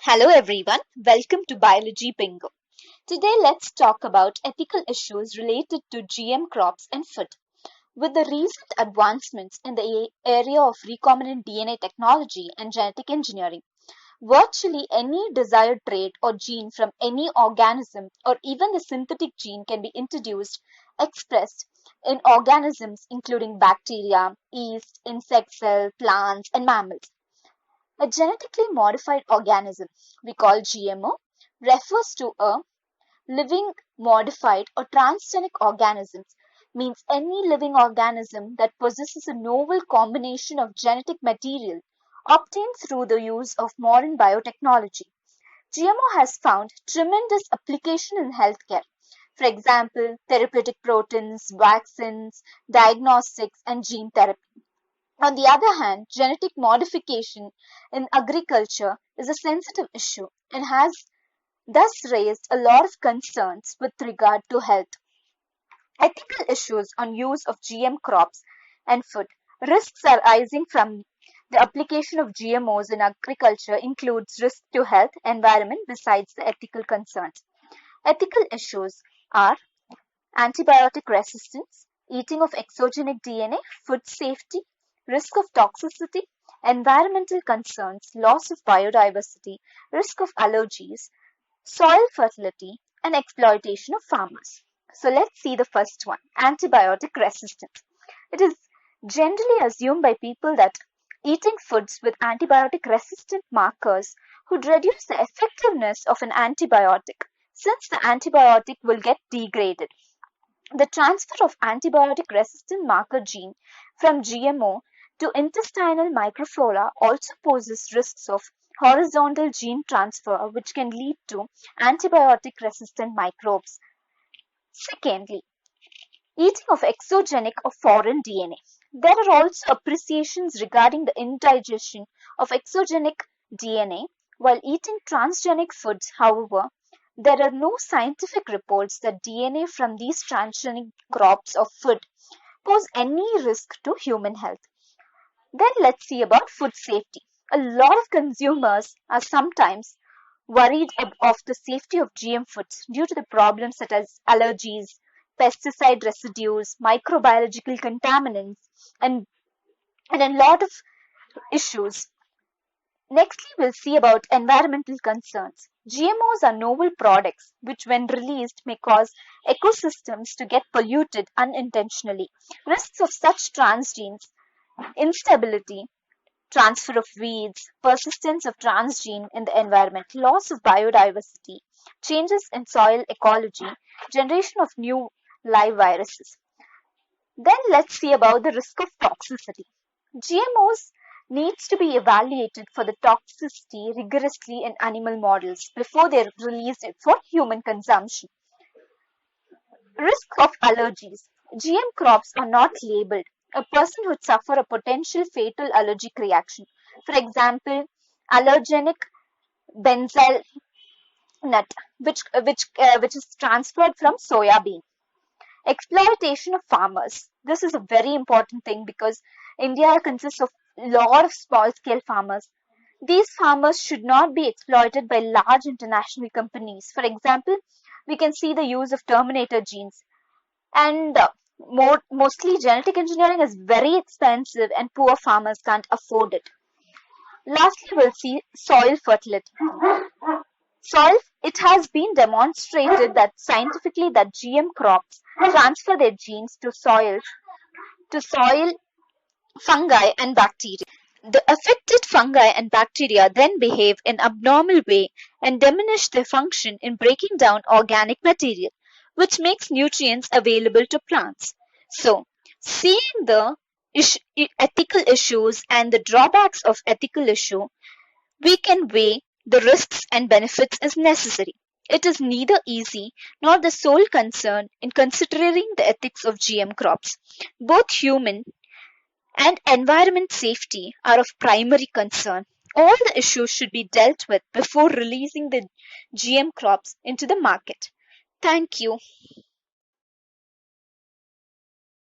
Hello everyone, welcome to Biology Bingo. Today let's talk about ethical issues related to GM crops and food. With the recent advancements in the area of recombinant DNA technology and genetic engineering, virtually any desired trait or gene from any organism or even the synthetic gene can be introduced, expressed in organisms including bacteria, yeast, insect cell, plants, and mammals. A genetically modified organism, we call GMO, refers to a living modified or transgenic organism, means any living organism that possesses a novel combination of genetic material obtained through the use of modern biotechnology. GMO has found tremendous application in healthcare. For example, therapeutic proteins, vaccines, diagnostics, and gene therapy. On the other hand, genetic modification in agriculture is a sensitive issue and has thus raised a lot of concerns with regard to health. Ethical issues on use of GM crops and food. Risks arising from the application of GMOs in agriculture includes risk to health, environment besides the ethical concerns. Ethical issues are antibiotic resistance, eating of exogenic DNA, food safety, risk of toxicity, environmental concerns, loss of biodiversity, risk of allergies, soil fertility, and exploitation of farmers. So let's see the first one, antibiotic resistance. It is generally assumed by people that eating foods with antibiotic resistant markers would reduce the effectiveness of an antibiotic since the antibiotic will get degraded. The transfer of antibiotic resistant marker gene from GMO to intestinal microflora also poses risks of horizontal gene transfer, which can lead to antibiotic resistant microbes. Secondly, eating of exogenic or foreign DNA. There are also appreciations regarding the indigestion of exogenic DNA. While eating transgenic foods, however, there are no scientific reports that DNA from these transgenic crops of food pose any risk to human health. Then let's see about food safety. A lot of consumers are sometimes worried of the safety of GM foods due to the problems such as allergies, pesticide residues, microbiological contaminants, and, and a lot of issues. Nextly, we'll see about environmental concerns. GMOs are novel products which, when released, may cause ecosystems to get polluted unintentionally. Risks of such transgenes, instability, transfer of weeds, persistence of transgene in the environment, loss of biodiversity, changes in soil ecology, generation of new live viruses. Then let's see about the risk of toxicity. GMOs needs to be evaluated for the toxicity rigorously in animal models before they're released for human consumption. Risk of allergies. GM crops are not labeled. A person would suffer a potential fatal allergic reaction. For example, allergenic benzyl nut, which is transferred from soya bean. Exploitation of farmers. This is a very important thing because India consists of a lot of small scale farmers. These farmers should not be exploited by large international companies. For example, we can see the use of terminator genes. And mostly genetic engineering is very expensive and poor farmers can't afford it. Lastly, we'll see soil fertility. Soil, it has been demonstrated that scientifically that GM crops transfer their genes to soil, fungi and bacteria. The affected fungi and bacteria then behave in abnormal way and diminish their function in breaking down organic material, which makes nutrients available to plants. So, seeing the ethical issues and the drawbacks of ethical issue, we can weigh the risks and benefits as necessary. It is neither easy nor the sole concern in considering the ethics of GM crops. Both human and environment safety are of primary concern. All the issues should be dealt with before releasing the GM crops into the market. Thank you.